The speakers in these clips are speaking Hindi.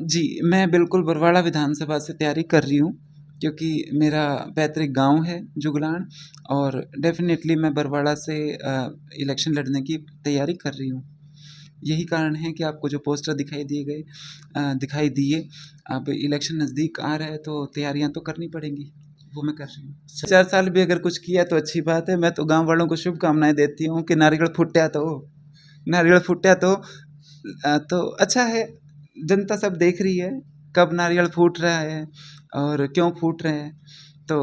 जी, मैं बिल्कुल बरवाड़ा विधानसभा से तैयारी कर रही हूँ, क्योंकि मेरा पैतृक गाँव है जुगलाण और डेफ़िनेटली मैं बरवाड़ा से इलेक्शन लड़ने की तैयारी कर रही हूँ। यही कारण है कि आपको जो पोस्टर दिखाई दिए, अब इलेक्शन नज़दीक आ रहा है तो तैयारियाँ तो करनी पड़ेंगी, वो मैं कर रही हूँ। 4 साल भी अगर कुछ किया तो अच्छी बात है, मैं तो गाँव वालों को शुभकामनाएँ देती हूँ कि नारियल फुट्या तो अच्छा है। जनता सब देख रही है कब नारियल फूट रहा है और क्यों फूट रहे हैं, तो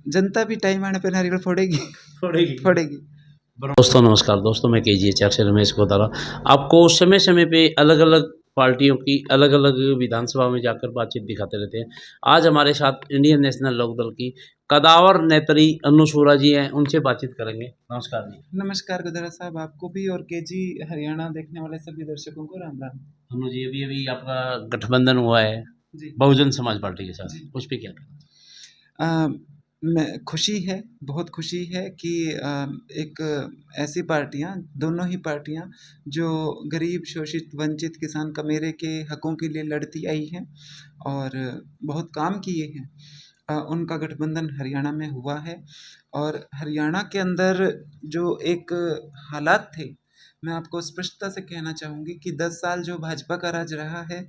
जनता भी टाइम आने पे नारियल फोड़ेगी। फोड़ेगी। फोड़ेगी। दोस्तों नमस्कार दोस्तों, मैं KGH से रमेश गोदारा आपको समय समय पे अलग अलग पार्टियों की अलग अलग विधानसभा में जाकर बातचीत दिखाते रहते हैं। आज हमारे साथ इंडियन नेशनल लोकदल की कदावर नेत्री अनु शूरा जी हैं, उनसे बातचीत करेंगे। नमस्कार जी। नमस्कार गुदरा साहब, आपको भी और केजी हरियाणा देखने वाले सभी दर्शकों को राम राम। अनु जी, अभी अभी आपका गठबंधन हुआ है जी बहुजन समाज पार्टी के साथ, जी। उस पर क्या कहना? मैं खुशी है, बहुत खुशी है कि एक ऐसी पार्टियां, दोनों ही पार्टियां जो गरीब शोषित वंचित किसान कमेरे के हकों के लिए लड़ती आई हैं और बहुत काम किए हैं, उनका गठबंधन हरियाणा में हुआ है। और हरियाणा के अंदर जो एक हालात थे, मैं आपको स्पष्टता से कहना चाहूँगी कि 10 साल जो भाजपा का राज रहा है,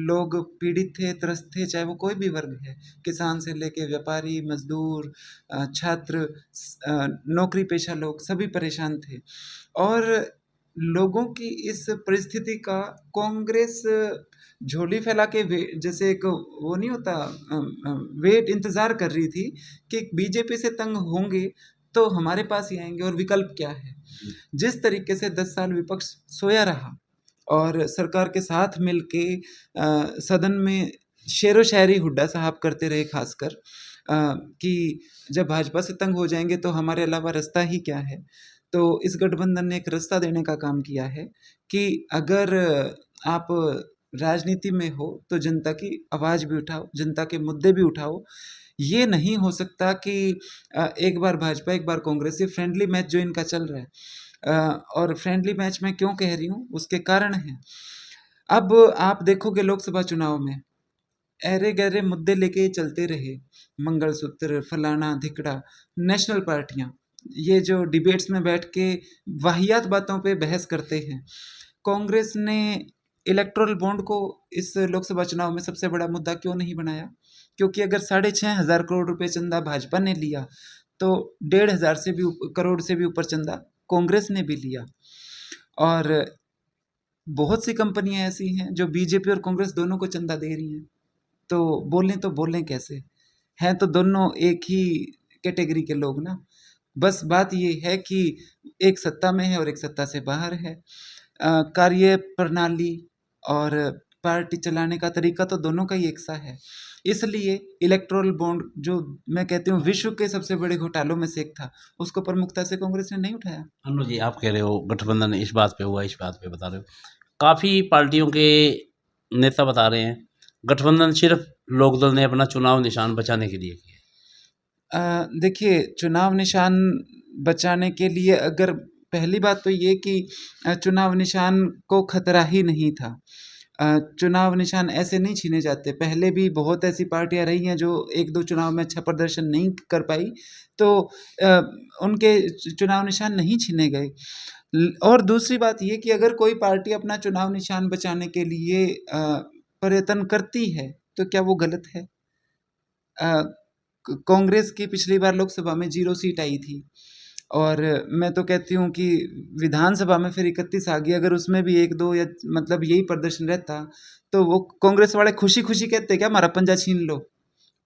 लोग पीड़ित थे, त्रस्त थे, चाहे वो कोई भी वर्ग है, किसान से लेके व्यापारी, मज़दूर, छात्र, नौकरी पेशा लोग सभी परेशान थे। और लोगों की इस परिस्थिति का कांग्रेस झोली फैला के जैसे एक वो नहीं होता, वेट इंतज़ार कर रही थी कि बीजेपी से तंग होंगे तो हमारे पास ही आएंगे और विकल्प क्या है। जिस तरीके से 10 साल विपक्ष सोया रहा और सरकार के साथ मिलके सदन में शेरो शायरी हुड्डा साहब करते रहे, खासकर कि जब भाजपा से तंग हो जाएंगे तो हमारे अलावा रास्ता ही क्या है। तो इस गठबंधन ने एक रास्ता देने का काम किया है कि अगर आप राजनीति में हो तो जनता की आवाज़ भी उठाओ, जनता के मुद्दे भी उठाओ। ये नहीं हो सकता कि एक बार भाजपा एक बार कांग्रेस, ये फ्रेंडली मैच जो इनका चल रहा है। और फ्रेंडली मैच मैं क्यों कह रही हूँ, उसके कारण हैं। अब आप देखोगे लोकसभा चुनाव में अरे गहरे मुद्दे लेके चलते रहे, मंगलसूत्र फलाना धिकड़ा, नेशनल पार्टियां ये जो डिबेट्स में बैठ के वाहियात बातों पे बहस करते हैं। कांग्रेस ने इलेक्टोरल बॉन्ड को इस लोकसभा चुनाव में सबसे बड़ा मुद्दा क्यों नहीं बनाया? क्योंकि अगर 6,500 करोड़ रुपए चंदा भाजपा ने लिया तो 1,500 से भी करोड़ से भी ऊपर चंदा कांग्रेस ने भी लिया। और बहुत सी कंपनियां ऐसी हैं जो बीजेपी और कांग्रेस दोनों को चंदा दे रही हैं, तो बोलें कैसे? हैं तो दोनों एक ही कैटेगरी के लोग ना। बस बात ये है कि एक सत्ता में है और एक सत्ता से बाहर है। कार्य प्रणाली और पार्टी चलाने का तरीका तो दोनों का ही एक सा है। इसलिए इलेक्टोरल बॉन्ड जो मैं कहती हूँ विश्व के सबसे बड़े घोटालों में से एक था, उसको प्रमुखता से कांग्रेस ने नहीं उठाया। अनु जी, आप कह रहे हो गठबंधन इस बात पे हुआ, इस बात पे बता रहे हो। काफ़ी पार्टियों के नेता बता रहे हैं गठबंधन सिर्फ लोकदल ने अपना चुनाव निशान बचाने के लिए किया। देखिए, चुनाव निशान बचाने के लिए अगर पहली बात तो ये कि चुनाव निशान को खतरा ही नहीं था। चुनाव निशान ऐसे नहीं छीने जाते। पहले भी बहुत ऐसी पार्टियां रही हैं जो एक दो चुनाव में अच्छा प्रदर्शन नहीं कर पाई, तो अ, उनके चुनाव निशान नहीं छीने गए। और दूसरी बात ये कि अगर कोई पार्टी अपना चुनाव निशान बचाने के लिए प्रयत्न करती है तो क्या वो गलत है? कांग्रेस की पिछली बार लोकसभा में 0 सीट आई थी और मैं तो कहती हूँ कि विधानसभा में फिर 31 आ गई। अगर उसमें भी एक दो या मतलब यही प्रदर्शन रहता तो वो कांग्रेस वाले खुशी खुशी कहते क्या हमारा पंजा छीन लो।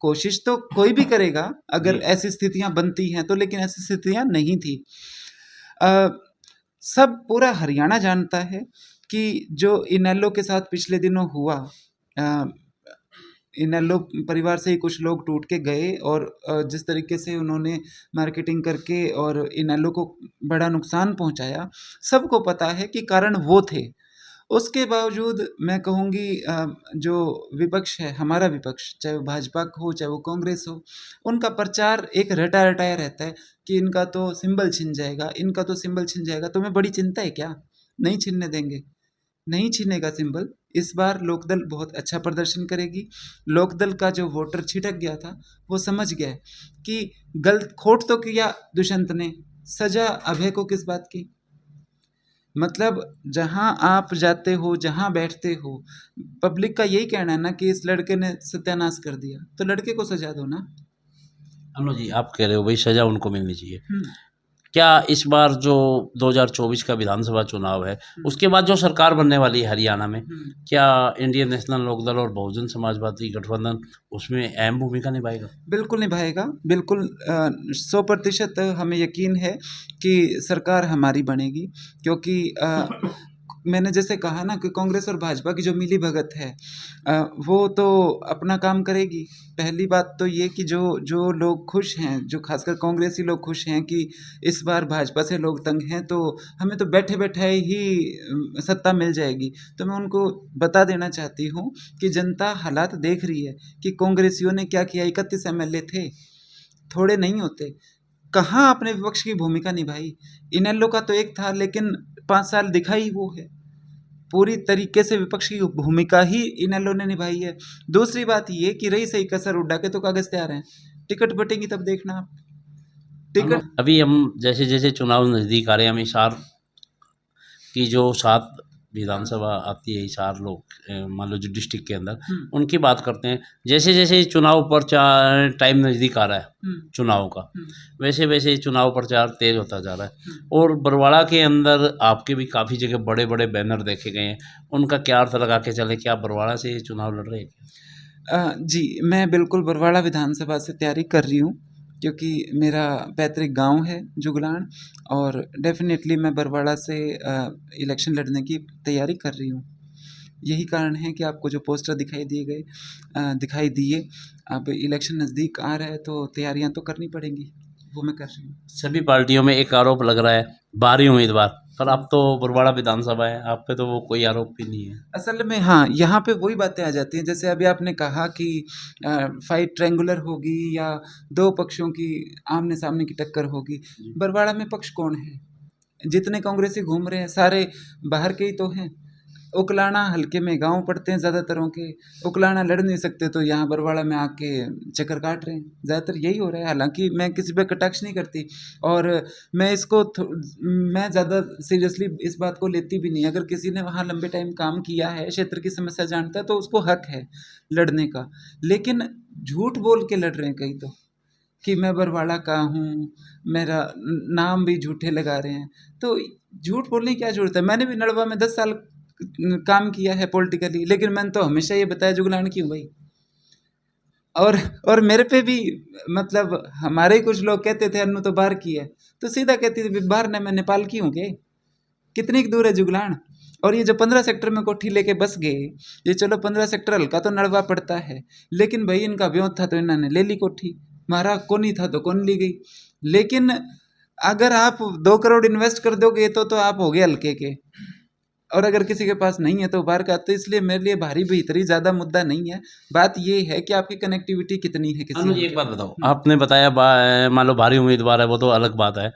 कोशिश तो कोई भी करेगा अगर जी। ऐसी स्थितियां बनती हैं तो, लेकिन ऐसी स्थितियां नहीं थी। अ, सब पूरा हरियाणा जानता है कि जो इनेलो के साथ पिछले दिनों हुआ, अ, इनेलो परिवार से ही कुछ लोग टूट के गए और जिस तरीके से उन्होंने मार्केटिंग करके और इनेलो को बड़ा नुकसान पहुंचाया, सबको पता है कि कारण वो थे। उसके बावजूद मैं कहूँगी जो विपक्ष है, हमारा विपक्ष, चाहे वो भाजपा हो चाहे वो कांग्रेस हो, उनका प्रचार एक रटा रटाया रहता है कि इनका तो सिंबल छिन जाएगा, इनका तो सिंबल छिन जाएगा। तुम्हें बड़ी चिंता है क्या? नहीं छिनने देंगे। नहीं छीनेगा सिंबल। इस बार लोकदल बहुत अच्छा प्रदर्शन करेगी। लोकदल का जो वोटर छिटक गया था वो समझ गया है कि गलत खोट तो किया दुष्यंत ने, सजा अभय को किस बात की। मतलब जहां आप जाते हो, जहां बैठते हो, पब्लिक का यही कहना है ना कि इस लड़के ने सत्यानाश कर दिया, तो लड़के को सजा दो ना। अनुज जी, आप कह रहे हो भाई सजा उनको मिलनी चाहिए। हम्म क्या इस बार जो 2024 का विधानसभा चुनाव है, उसके बाद जो सरकार बनने वाली है हरियाणा में, हम्म। क्या इंडियन नेशनल लोकदल और बहुजन समाजवादी गठबंधन उसमें अहम भूमिका निभाएगा? बिल्कुल निभाएगा, बिल्कुल 100% हमें यकीन है कि सरकार हमारी बनेगी, क्योंकि मैंने जैसे कहा ना कि कांग्रेस और भाजपा की जो मिली भगत है, वो तो अपना काम करेगी। पहली बात तो ये कि जो जो लोग खुश हैं, जो खासकर कांग्रेसी लोग खुश हैं कि इस बार भाजपा से लोग तंग हैं, तो हमें तो बैठे बैठे ही सत्ता मिल जाएगी। तो मैं उनको बता देना चाहती हूँ कि जनता हालात देख रही है कि कांग्रेसियों ने क्या किया। 31 एमएलए थे, थोड़े नहीं होते। कहाँ आपने विपक्ष की भूमिका निभाई। इनेलो का तो एक था, लेकिन 5 साल दिखा ही वो है। पूरी तरीके से विपक्ष की भूमिका ही इनेलो ने निभाई है। दूसरी बात ये कि रही सही कसर उड़ा के तो कागज तैयार हैं, टिकट बटेंगी तब देखना आप। टिकट अभी हम जैसे जैसे चुनाव नज़दीक आ रहे हैं, हम हिसार की जो 7 विधानसभा आती है, हिसार लोग मान लो जो डिस्ट्रिक्ट के अंदर, उनकी बात करते हैं। जैसे जैसे चुनाव प्रचार टाइम नज़दीक आ रहा है चुनाव का, वैसे वैसे चुनाव प्रचार तेज होता जा रहा है। और बरवाड़ा के अंदर आपके भी काफ़ी जगह बड़े बड़े बैनर देखे गए हैं, उनका क्या अर्थ लगा के चले? क्या बरवाड़ा से ये चुनाव लड़ रहे हैं? जी, मैं बिल्कुल बरवाड़ा विधानसभा से तैयारी कर रही हूँ, क्योंकि मेरा पैतृक गांव है जुगलान, और डेफिनेटली मैं बरवाड़ा से इलेक्शन लड़ने की तैयारी कर रही हूँ। यही कारण है कि आपको जो पोस्टर दिखाई दिए। अब इलेक्शन नज़दीक आ रहा है तो तैयारियां तो करनी पड़ेंगी, वो मैं कर रही हूँ। सभी पार्टियों में एक आरोप लग रहा है, बाहरी उम्मीदवार, पर अब तो बरवाड़ा विधानसभा है, आप पे तो वो कोई आरोप भी नहीं है। असल में हाँ, यहाँ पे वही बातें आ जाती हैं, जैसे अभी आपने कहा कि फाइट ट्रायंगुलर होगी या दो पक्षों की आमने सामने की टक्कर होगी। बरवाड़ा में पक्ष कौन है? जितने कांग्रेसी घूम रहे हैं सारे बाहर के ही तो हैं। उकलाना हल्के में गांव पड़ते हैं ज़्यादातरों के, उकलाना लड़ नहीं सकते तो यहाँ बरवाड़ा में आके चक्कर काट रहे हैं। ज़्यादातर यही हो रहा है। हालांकि मैं किसी पे कटाक्ष नहीं करती, और मैं ज़्यादा सीरियसली इस बात को लेती भी नहीं। अगर किसी ने वहाँ लंबे टाइम काम किया है, क्षेत्र की समस्या जानता है, तो उसको हक है लड़ने का। लेकिन झूठ बोल के लड़ रहे हैं कई तो, कि मैं बरवाड़ा का हूँ, मेरा नाम भी झूठे लगा रहे हैं। तो झूठ बोलने की क्या ज़रूरत है? मैंने भी नड़वा में 10 साल काम किया है पॉलिटिकली, लेकिन मैंने तो हमेशा ये बताया जुगलान की हूँ भाई। और और मेरे पे भी, मतलब हमारे ही कुछ लोग कहते थे अन्नू तो बाहर की है, तो सीधा कहती थी बाहर ने, मैं नेपाल की हूँ के। कितनी दूर है जुगलान? और ये जो 15 सेक्टर में कोठी लेके बस गए, ये चलो 15 सेक्टर हल्का तो नड़वा पड़ता है, लेकिन भाई इनका ब्योत था तो इन्होंने ले ली कोठी, मारा कोनी था तो कौन ली गई। लेकिन अगर आप 2 करोड़ इन्वेस्ट कर दोगे तो आप हो गए हल्के के, और अगर किसी के पास नहीं है तो बाहर का। तो इसलिए मेरे लिए भारी भीतरी ज़्यादा मुद्दा नहीं है। बात ये है कि आपकी कनेक्टिविटी कितनी है किसी अनुज, और एक के बात साथ। बताओ, आपने बताया मान लो भारी उम्मीदवार है, वो तो अलग बात है,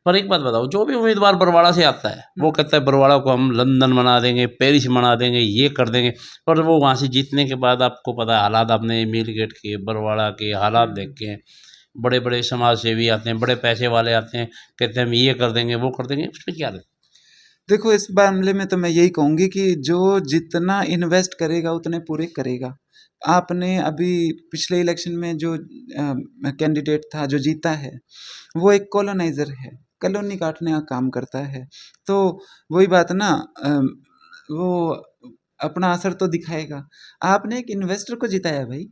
पर एक बात बताओ, जो भी उम्मीदवार बरवाड़ा से आता है वो कहता है बरवाड़ा को हम लंदन बना देंगे, पेरिस बना देंगे, ये कर देंगे, पर वो वहाँ से जीतने के बाद आपको पता है हालात, आपने मील गेट के बरवाड़ा के हालात देखे हैं। बड़े बड़े समाज सेवी आते हैं, बड़े पैसे वाले आते हैं, कहते हैं हम ये कर देंगे, वो कर देंगे, उसमें क्या रहता है? देखो, इस मामले में तो मैं यही कहूँगी कि जो जितना इन्वेस्ट करेगा उतने पूरे करेगा। आपने अभी पिछले इलेक्शन में जो कैंडिडेट था जो जीता है, वो एक कॉलोनाइज़र है, कॉलोनी काटने का काम करता है। तो वही बात ना, वो अपना असर तो दिखाएगा। आपने एक इन्वेस्टर को जिताया भाई,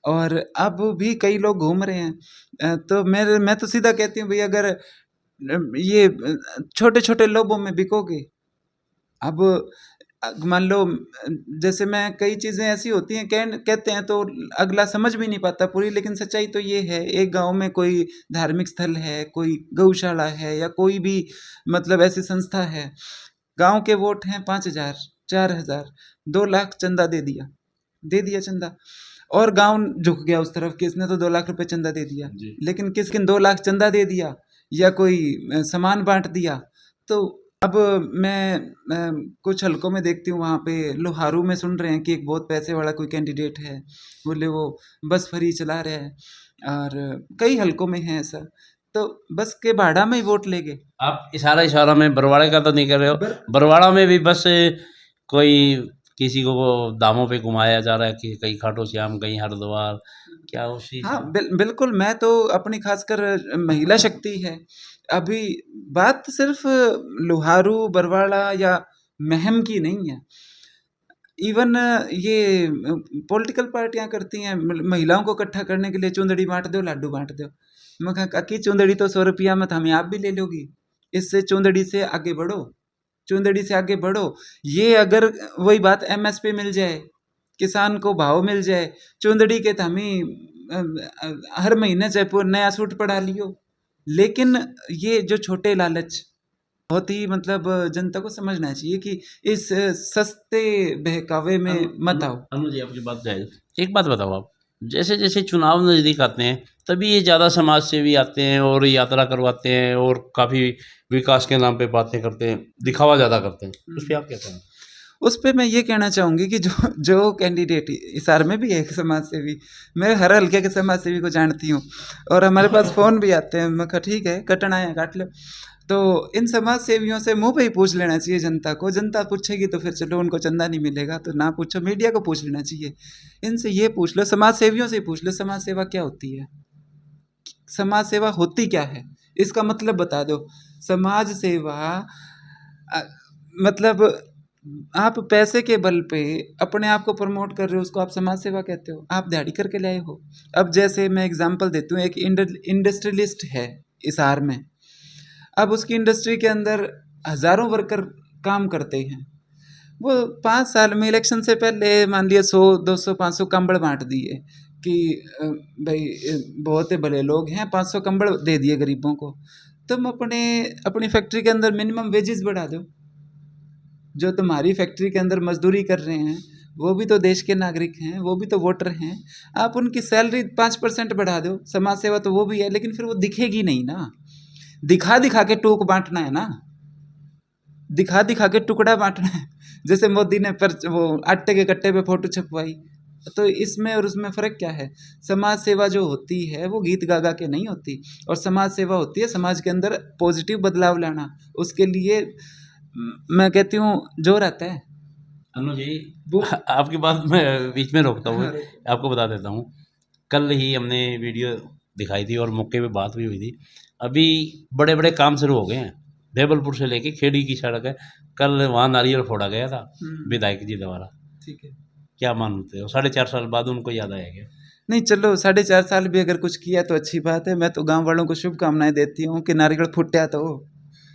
और अब भी कई लोग घूम रहे हैं। तो मैं तो सीधा कहती हूँ भाई, अगर ये छोटे-छोटे लोभों में बिकोगे। अब मान लो, जैसे मैं कई चीज़ें ऐसी होती हैं कहते हैं तो अगला समझ भी नहीं पाता पूरी, लेकिन सच्चाई तो ये है, एक गाँव में कोई धार्मिक स्थल है, कोई गौशाला है, या कोई भी मतलब ऐसी संस्था है। गाँव के वोट हैं 5,000, 4,000, 2 लाख चंदा दे दिया चंदा, और गाँव झुक गया उस तरफ कि इसने तो 2 लाख रुपए चंदा दे दिया। लेकिन किन 2 लाख चंदा दे दिया या कोई सामान बाँट दिया, तो अब मैं कुछ हलकों में देखती हूँ वहाँ पे लोहारू में सुन रहे हैं कि एक बहुत पैसे वाला कोई कैंडिडेट है, बोले वो बस फ्री चला रहा है, और कई हलकों में है ऐसा, तो बस के भाड़ा में ही वोट लेंगे। आप इशारा में बरवाड़े का तो नहीं कर रहे हो? बर बरवाड़ा में भी बस कोई किसी को वो दामों पे घुमाया जा रहा है कि कहीं खाटू श्याम, कहीं हरिद्वार, क्या उस चीज़ हाँ, का? बिल्कुल, मैं तो अपनी खासकर महिला शक्ति है। अभी बात सिर्फ़ लोहारू, बरवाड़ा या महम की नहीं है। इवन ये पॉलिटिकल पार्टियाँ करती हैं, महिलाओं को इकट्ठा करने के लिए चुंदड़ी बाँट दो, लाडू बाँट दो। मैं कहा काकी चुंदड़ी तो 100 रुपया में हमें आप भी ले लोगी, इससे चुंदड़ी से आगे बढ़ो, चुंदड़ी से आगे बढ़ो। ये अगर वही बात एमएसपी मिल जाए, किसान को भाव मिल जाए, चुंदड़ी के तो हमें हर महीने चाहे नया सूट पड़ा लियो। लेकिन ये जो छोटे लालच, बहुत ही मतलब जनता को समझना चाहिए कि इस सस्ते बहकावे में मत आओ। अनु जी, आपकी बात जायज़। एक बात बताओ आप, जैसे-जैसे चुनाव नज़दीक आते हैं, तभी ये ज़्यादा समाज सेवी आते हैं और यात्रा करवाते हैं और काफ़ी विकास के नाम पे बातें करते हैं, दिखावा ज़्यादा करते हैं। उस पे आप क्या कहेंगे? उस पे मैं ये कहना चाहूँगी कि जो जो कैंडिडेट हिसार में भी है एक समाज सेवी, मैं हर हल्के के समाज सेवी को जानती हूँ, और हमारे पास फ़ोन भी आते हैं। मैं कहा ठीक है, कटना है काट लो। तो इन समाज सेवियों से मुँह पे ही पूछ लेना चाहिए जनता को। जनता पूछेगी तो फिर चलो उनको चंदा नहीं मिलेगा, तो ना पूछो, मीडिया को पूछ लेना चाहिए। इनसे ये पूछ लो, समाज सेवियों से ही पूछ लो, समाज सेवा क्या होती है? समाज सेवा होती क्या है? इसका मतलब बता दो। समाज सेवा अ, मतलब आप पैसे के बल पे अपने आप को प्रमोट कर रहे हो, उसको आप समाज सेवा कहते हो? आप दिहाड़ी करके लाए हो। अब जैसे मैं एग्ज़ाम्पल देती हूँ, एक इंडस्ट्रियलिस्ट है हिसार में। अब उसकी इंडस्ट्री के अंदर हज़ारों वर्कर काम करते हैं। वो 5 साल में इलेक्शन से पहले मान लिया 100, 200, 500 कंबल बाँट दिए कि भई बहुत ही भले लोग हैं, 500 कंबल दे दिए गरीबों को। तुम अपनी फैक्ट्री के अंदर मिनिमम वेजेस बढ़ा दो। जो तुम्हारी फैक्ट्री के अंदर मजदूरी कर रहे हैं, वो भी तो देश के नागरिक हैं, वो भी तो वोटर हैं। आप उनकी सैलरी 5% बढ़ा दो। समाज सेवा तो वो भी है, लेकिन फिर वो दिखेगी नहीं ना। दिखा-दिखा के टूक बाँटना है ना। दिखा-दिखा के टुकड़ा बाँटना है। जैसे मोदी ने वो आटे के कट्टे पे फ़ोटो छपवाई। तो इसमें और उसमें फ़र्क क्या है? समाज सेवा जो होती है वो गीत गा-गा के नहीं होती, और समाज सेवा होती है समाज के अंदर पॉजिटिव बदलाव लाना। उसके लिए मैं कहती हूँ ज़ोर आता है। अनु जी, वो आपकी बात मैं बीच में रोकता हूँ, हाँ, आपको बता देता हूँ। कल ही हमने वीडियो दिखाई थी और मौके पे बात भी हुई थी। अभी बड़े-बड़े काम शुरू हो गए हैं। देवलपुर से लेके खेड़ी की सड़क है। कल वहाँ नारियल फोड़ा गया था विधायक जी द्वारा। ठीक है। क्या मानते हो? 4.5 साल बाद उनको याद आया क्या? नहीं चलो, 4.5 साल भी अगर कुछ किया तो अच्छी बात है। मैं तो गाँव वालों को शुभकामनाएँ देती हूँ कि नारियल फुट्या तो,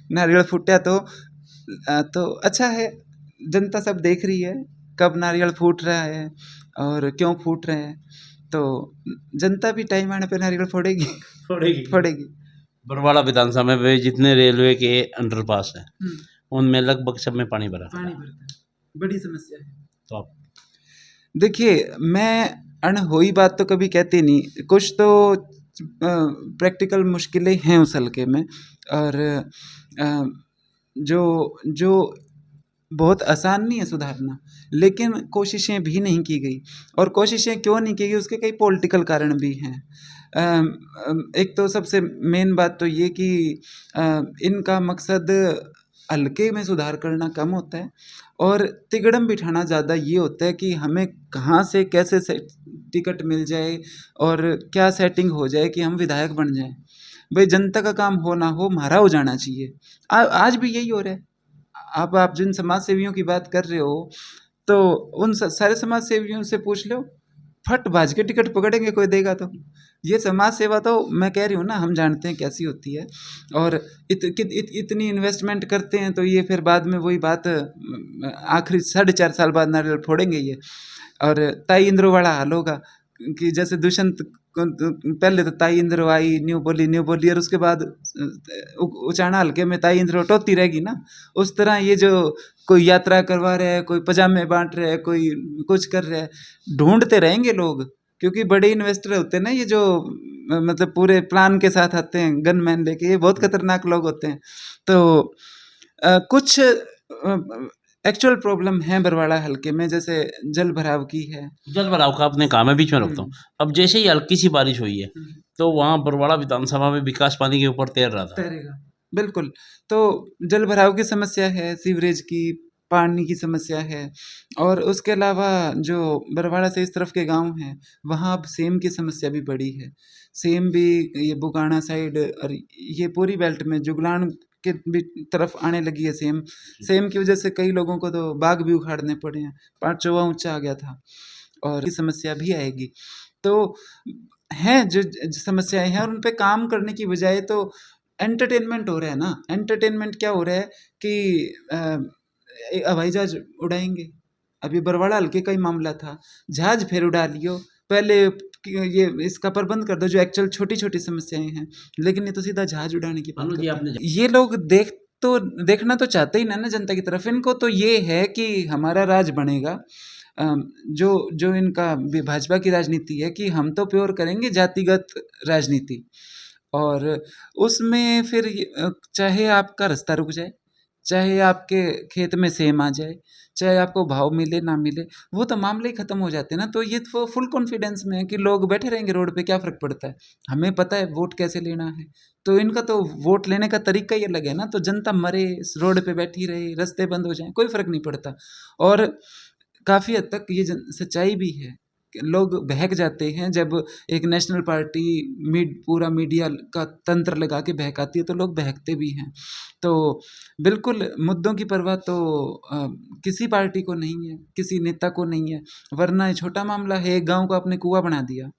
नारियल फुट्या तो अच्छा है। जनता सब देख रही है कब नारियल फूट रहा है और क्यों फूट रहे हैं। तो जनता भी टाइम आने पे नारियल फोड़ेगी। फोड़ेगी। फोड़ेगी। बरवाड़ा विधानसभा में जितने रेलवे के अंडरपास हैं, हुँ, उनमें लगभग सब में पानी भरा पड़ा पानी है। भरता है। बड़ी समस्या है। तो आप देखिए, मैं अनहोई बात तो कभी कहती नहीं। कुछ तो प्रैक्टिकल मुश्किलें हैं उस हलके में, और अ, जो जो बहुत आसान नहीं है सुधारना, लेकिन कोशिशें भी नहीं की गई। और कोशिशें क्यों नहीं की गई, उसके कई पॉलिटिकल कारण भी हैं। एक तो सबसे मेन बात तो ये कि इनका मकसद हल्के में सुधार करना कम होता है, और तिकड़म बिठाना ज़्यादा ये होता है कि हमें कहाँ से कैसे टिकट मिल जाए और क्या सेटिंग हो जाए कि हम विधायक बन जाएं। भाई जनता का काम हो ना हो, हमारा हो जाना चाहिए। आज भी यही हो रहा है। आप जिन समाज सेवियों की बात कर रहे हो, तो उन सारे समाज सेवियों से पूछ लो, फट भाज के टिकट पकड़ेंगे कोई देगा तो। ये समाज सेवा तो मैं कह रही हूँ ना, हम जानते हैं कैसी होती है। और इतनी इन्वेस्टमेंट करते हैं, तो ये फिर बाद में वही बात आखिरी 4.5 साल बाद नारियल फोड़ेंगे ये। और ताई इंद्रो वाला हाल होगा कि जैसे दुष्यंत पहले तो ताई इंद्रो आई, न्यू बोली, और उसके बाद उचाना हल्के में ताई इंद्रो टोती रहेगी ना। उस तरह ये जो कोई यात्रा करवा रहा है, कोई पजामे बांट रहा है, कोई कुछ कर रहा है, ढूंढते रहेंगे लोग। क्योंकि बड़े इन्वेस्टर होते हैं ना ये, जो मतलब पूरे प्लान के साथ आते हैं गनमैन लेके, ये बहुत खतरनाक लोग होते हैं। तो कुछ एक्चुअल प्रॉब्लम है बरवाड़ा हलके में, जैसे जल भराव की है। जल भराव का आपने कहा, मैं बीच में रोकता हूँ। अब जैसे ही हल्की सी बारिश हुई है, तो वहाँ बरवाड़ा विधानसभा में विकास पानी के ऊपर तैर रहा था। तैरेगा, बिल्कुल। तो जल भराव की समस्या है, सीवरेज की, पानी की समस्या है, और उसके अलावा जो बरवाड़ा से इस तरफ के गाँव हैं, वहाँ अब सेम की समस्या भी बड़ी है। सेम भी ये बुगाना साइड और ये पूरी बेल्ट में जुगलान के भी तरफ आने लगी है सेम। सेम की वजह से कई लोगों को तो बाग भी उखाड़ने पड़े हैं, 5 चौवा ऊँचा आ गया था, और ये समस्या भी आएगी। तो हैं जो समस्याएँ हैं, और उन पे काम करने की बजाय तो एंटरटेनमेंट हो रहा है ना। एंटरटेनमेंट क्या हो रहा है कि हवाई जहाज उड़ाएंगे। अभी बरवाड़ा हल्के का ही मामला था, जहाज फिर उड़ा लियो, पहले ये इसका प्रबंध कर दो जो एक्चुअल छोटी छोटी समस्याएं हैं, लेकिन ये तो सीधा जहाज उड़ाने की बात अनुज जी, करते आपने हैं। ये लोग देखना तो चाहते ही ना जनता की तरफ। इनको तो ये है कि हमारा राज बनेगा। जो जो इनका भाजपा की राजनीति है कि हम तो प्योर करेंगे जातिगत राजनीति, और उसमें फिर चाहे आपका रास्ता रुक जाए, चाहे आपके खेत में सेम आ जाए, चाहे आपको भाव मिले ना मिले, वो तो मामले ही ख़त्म हो जाते हैं ना। तो ये तो फुल कॉन्फिडेंस में है कि लोग बैठे रहेंगे रोड पे, क्या फ़र्क पड़ता है, हमें पता है वोट कैसे लेना है। तो इनका तो वोट लेने का तरीका ही अलग है ना। तो जनता मरे, रोड पे बैठी रहे, रास्ते बंद हो जाएं, कोई फ़र्क नहीं पड़ता। और काफ़ी हद तक ये सच्चाई भी है कि लोग बहक जाते हैं जब एक नेशनल पार्टी पूरा मीडिया का तंत्र लगा के बहकाती है, तो लोग बहकते भी हैं। तो बिल्कुल मुद्दों की परवाह तो किसी पार्टी को नहीं है, किसी नेता को नहीं है। वरना ये छोटा मामला है, एक गांव को आपने कुआं बना दिया,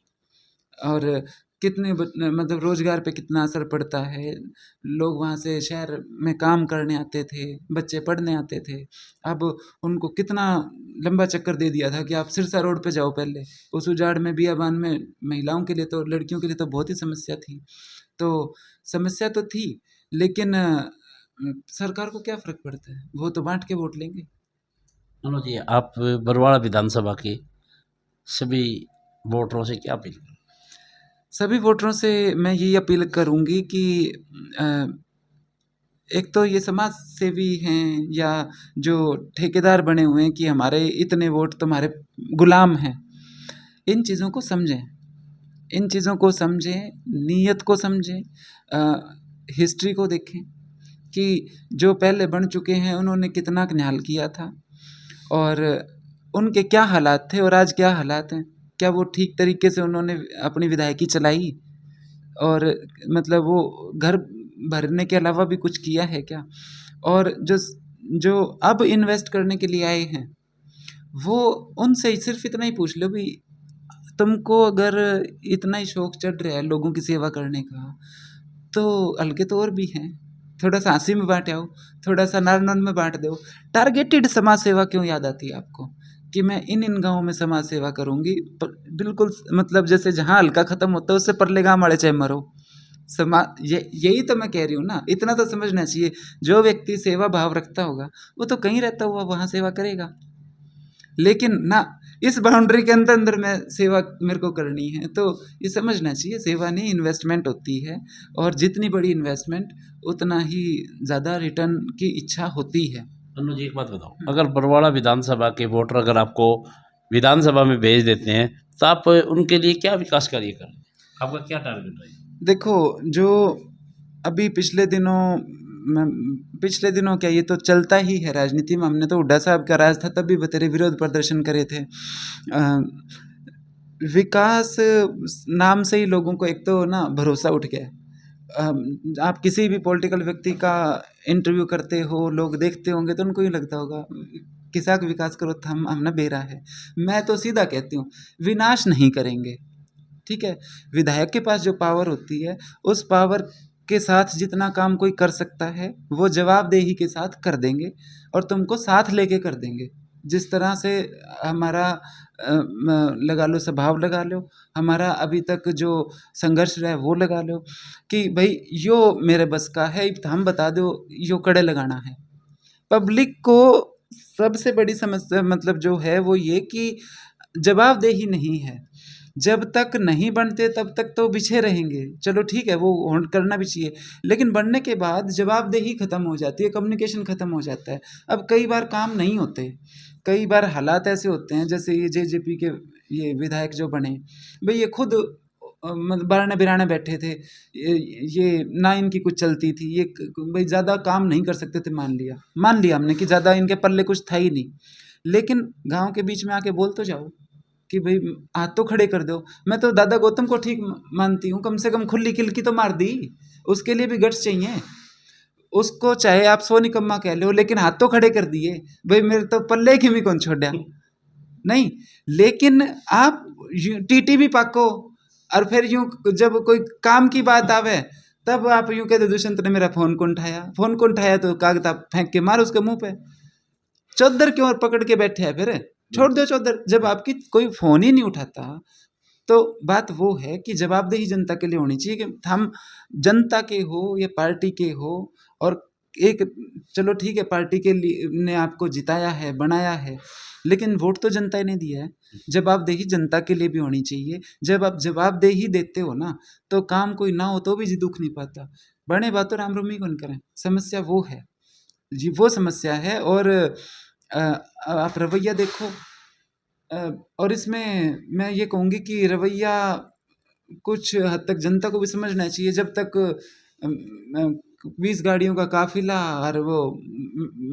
और कितने मतलब रोज़गार पे कितना असर पड़ता है। लोग वहाँ से शहर में काम करने आते थे, बच्चे पढ़ने आते थे। अब उनको कितना लंबा चक्कर दे दिया था कि आप सिरसा रोड पे जाओ पहले। उस उजाड़ में, बियाबान में महिलाओं के लिए तो, लड़कियों के लिए तो बहुत ही समस्या थी। तो समस्या तो थी, लेकिन सरकार को क्या फ़र्क पड़ता है, वो तो बाँट के वोट लेंगे। अनुज जी, आप बरवाड़ा विधानसभा के सभी वोटरों से क्या अपील करें? सभी वोटरों से मैं यही अपील करूँगी कि अ, एक तो ये समाज सेवी हैं या जो ठेकेदार बने हुए हैं कि हमारे इतने वोट तुम्हारे गुलाम हैं, इन चीज़ों को समझें। इन चीज़ों को समझें, नीयत को समझें, हिस्ट्री को देखें कि जो पहले बन चुके हैं उन्होंने कितना न्याल किया था, और उनके क्या हालात थे और आज क्या हालात हैं। क्या वो ठीक तरीके से उन्होंने अपनी विधायकी चलाई, और मतलब वो घर भरने के अलावा भी कुछ किया है क्या? और जो अब इन्वेस्ट करने के लिए आए हैं, वो उनसे सिर्फ इतना ही पूछ लो भी, तुमको अगर इतना ही शौक चढ़ रहा है लोगों की सेवा करने का, तो हल्के तो और भी हैं। थोड़ा सा हँसी में बाँट आओ, थोड़ा सा नार-नून में बाँट दो। टारगेटेड समाज सेवा क्यों याद आती है आपको कि मैं इन गाँवों में समाज सेवा करूँगी? बिल्कुल, मतलब जैसे जहाँ हल्का ख़त्म होता है उससे परले गाँव वाले चाहे मरो। यही तो मैं कह रही हूँ ना, इतना तो समझना चाहिए। जो व्यक्ति सेवा भाव रखता होगा, वो तो कहीं रहता हुआ वहाँ सेवा करेगा। लेकिन ना, इस बाउंड्री के अंदर मैं सेवा मेरे को करनी है, तो ये समझना चाहिए सेवा नहीं इन्वेस्टमेंट होती है, और जितनी बड़ी इन्वेस्टमेंट उतना ही ज़्यादा रिटर्न की इच्छा होती है। अनुज जी, एक बात बताओ, अगर बरवाड़ा विधानसभा के वोटर अगर आपको विधानसभा में भेज देते हैं, तो आप उनके लिए क्या विकास कार्य करें? आपका क्या टारगेट रहेगा? देखो, जो अभी पिछले दिनों क्या, ये तो चलता ही है राजनीति में। हमने तो हुड्डा साहब का राज था तब भी बतेरे विरोध प्रदर्शन करे थे। विकास नाम से ही लोगों को एक तो ना भरोसा उठ गया है। आप किसी भी पॉलिटिकल व्यक्ति का इंटरव्यू करते हो, लोग देखते होंगे तो उनको ही लगता होगा किसा का विकास करो, तो हम ना बेरा है। मैं तो सीधा कहती हूँ, विनाश नहीं करेंगे, ठीक है। विधायक के पास जो पावर होती है, उस पावर के साथ जितना काम कोई कर सकता है वो जवाबदेही के साथ कर देंगे, और तुमको साथ लेके कर देंगे। जिस तरह से हमारा लगा लो स्वभाव, लगा लो हमारा अभी तक जो संघर्ष रहा है वो लगा लो, कि भाई यो मेरे बस का है, हम बता दो यो कड़े लगाना है। पब्लिक को सबसे बड़ी समस्या मतलब जो है वो ये कि जवाबदेही नहीं है। जब तक नहीं बनते तब तक तो पीछे रहेंगे, चलो ठीक है, वो करना भी चाहिए, लेकिन बनने के बाद जवाबदेही खत्म हो जाती है, कम्युनिकेशन खत्म हो जाता है। अब कई बार काम नहीं होते, कई बार हालात ऐसे होते हैं, जैसे ये जेजेपी के ये विधायक जो बने, भाई ये खुद बराने बिराने बैठे थे, ये ना इनकी कुछ चलती थी, ये भाई ज़्यादा काम नहीं कर सकते थे, मान लिया हमने कि ज़्यादा इनके पल्ले कुछ था ही नहीं, लेकिन गांव के बीच में आके बोल तो जाओ कि भाई हाथ तो खड़े कर दो। मैं तो दादा गौतम को ठीक मानती हूँ, कम से कम खुली किलकी तो मार दी, उसके लिए भी गट्स चाहिए। उसको चाहे आप सो निकम्मा कह लो, लेकिन हाथ तो खड़े कर दिए, भाई मेरे तो पल्ले की भी कौन छोड़ा नहीं। लेकिन आप टीटी भी पाको, और फिर यूं जब कोई काम की बात आवे तब आप यूं कहते दुष्यंत ने मेरा फोन कौन उठाया तो कागज आप फेंक के मार उसके मुंह पे। चौधर क्यों पकड़ के बैठे हैं, फिर छोड़ दो चौधर, जब आपकी कोई फोन ही नहीं उठाता। तो बात वो है कि जवाबदेही जनता के लिए होनी चाहिए कि हम जनता के हो या पार्टी के हो, और एक चलो ठीक है, पार्टी के लिए ने आपको जिताया है, बनाया है, लेकिन वोट तो जनता ने दिया है। जवाबदेही जनता के लिए भी होनी चाहिए। जब आप जवाबदेही देते हो ना, तो काम कोई ना हो तो भी जी दुख नहीं पाता। बने बातों राम रमी कौन करें, समस्या वो है जी, वो समस्या है। और आप रवैया देखो, और इसमें मैं ये कहूँगी कि रवैया कुछ हद तक जनता को भी समझना चाहिए। जब तक 20 गाड़ियों का काफिला और वो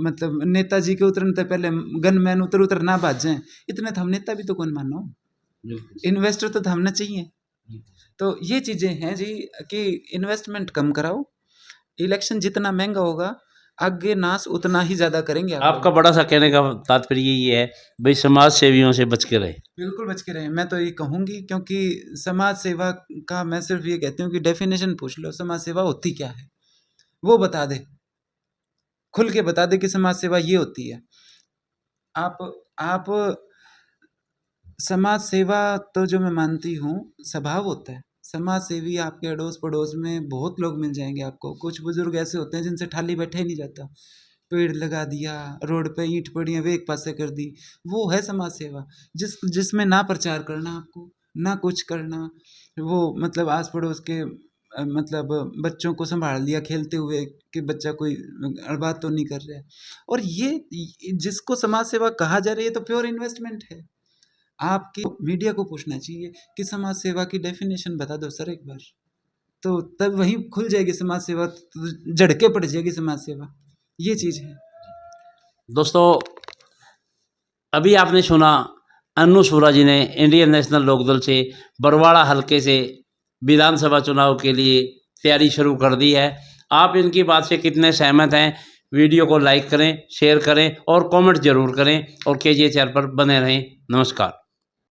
मतलब नेताजी के उतरने से पहले गनमैन उतर ना भाज जाएं, इतने तो हम नेता भी तो कौन मानो, इन्वेस्टर तो हमने चाहिए। तो ये चीज़ें हैं जी कि इन्वेस्टमेंट कम कराओ, इलेक्शन जितना महंगा होगा आगे नाश उतना ही ज़्यादा करेंगे। आपका बड़ा सा कहने का तात्पर्य ये है भाई समाज सेवियों से बच के रहे। बिल्कुल बच के रहे, मैं तो ये कहूँगी, क्योंकि समाज सेवा का मैं सिर्फ ये कहती हूँ कि डेफिनेशन पूछ लो, समाज सेवा होती क्या है, वो बता दे, खुल के बता दे कि समाज सेवा ये होती है। आप समाज सेवा तो जो मैं मानती हूँ स्वभाव होता है। समाज सेवी आपके अड़ोस पड़ोस में बहुत लोग मिल जाएंगे आपको। कुछ बुजुर्ग ऐसे होते हैं जिनसे खाली बैठा ही नहीं जाता, पेड़ लगा दिया, रोड पे ईंट पड़ी है वे एक पासे कर दी, वो है समाज सेवा। जिसमें ना प्रचार करना आपको, ना कुछ करना, वो मतलब आस पड़ोस के मतलब बच्चों को संभाल लिया खेलते हुए कि बच्चा कोई बात तो नहीं कर रहा है। और ये जिसको समाज सेवा कहा जा रही है तो प्योर इन्वेस्टमेंट है। आपकी मीडिया को पूछना चाहिए कि समाज सेवा की डेफिनेशन बता दो सर एक बार, तो तब वहीं खुल जाएगी समाज सेवा, तो झड़के पड़ जाएगी समाज सेवा, ये चीज़ है। दोस्तों अभी आपने सुना अन्नू सूरा जी ने इंडियन नेशनल लोकदल से बरवाड़ा हलके से विधानसभा चुनाव के लिए तैयारी शुरू कर दी है। आप इनकी बात से कितने सहमत हैं, वीडियो को लाइक करें, शेयर करें और कमेंट जरूर करें, और KGA चैनल पर बने रहें। नमस्कार।